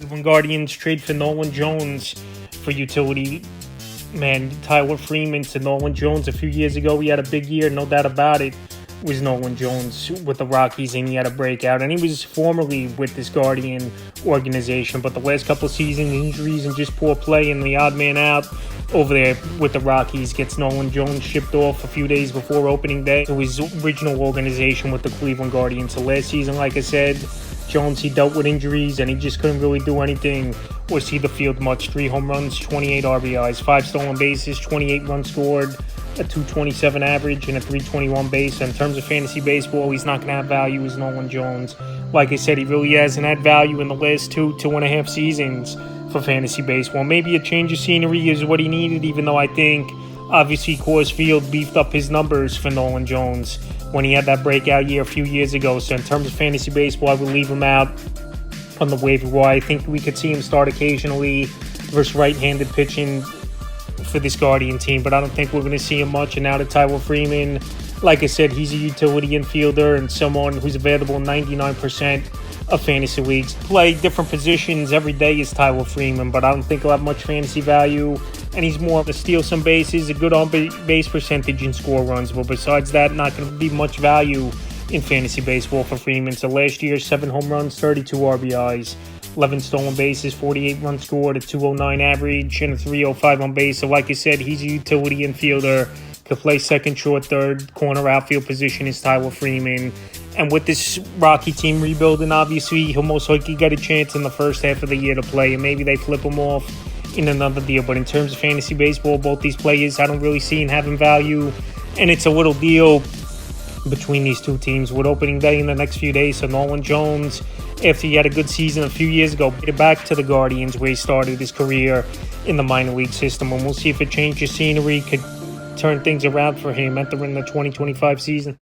Cleveland Guardians trade for Nolan Jones for utility man Tyler Freeman to Nolan Jones. A few years ago, he had a big year, no doubt about it. Was Nolan Jones with the Rockies, and he had a breakout. And he was formerly with this Guardian organization, but the last couple of seasons, injuries and just poor play, and the odd man out over there with the Rockies gets Nolan Jones shipped off a few days before opening day to his original organization with the Cleveland Guardians. So last season, like I said, Jones, he dealt with injuries, and he just couldn't really do anything or see the field much. 3 home runs, 28 RBIs, 5 stolen bases, 28 runs scored, a 227 average, and a 321 base. In terms of fantasy baseball, he's not going to have value as Nolan Jones. Like I said, he really hasn't had value in the last 2.5 seasons for fantasy baseball. Maybe a change of scenery is what he needed, even though I think, obviously, Coors Field beefed up his numbers for Nolan Jones when he had that breakout year a few years ago. So in terms of fantasy baseball, I would leave him out on the waiver wire. I think we could see him start occasionally versus right-handed pitching for this Guardian team, but I don't think we're going to see him much. And now to Tyler Freeman, like I said, he's a utility infielder and someone who's available in 99% of fantasy leagues. Play different positions every day as Tyler Freeman, but I don't think he'll have much fantasy value. And he's more to steal some bases, a good on-base percentage, and score runs. But besides that, not going to be much value in fantasy baseball for Freeman. So last year, 7 home runs, 32 RBIs, 11 stolen bases, 48 runs scored, a 209 average, and a 305 on base. So like I said, he's a utility infielder. Could play second, short, third, corner, outfield position is Tyler Freeman. And with this Rocky team rebuilding, obviously, he'll most likely get a chance in the first half of the year to play, and maybe they flip him off in another deal. But in terms of fantasy baseball, both these players, I don't really see them having value, and it's a little deal between these two teams with opening day in the next few days. So Nolan Jones, after he had a good season a few years ago, get back to the Guardians where he started his career in the minor league system, and we'll see if a change of scenery could turn things around for him entering the 2025 season.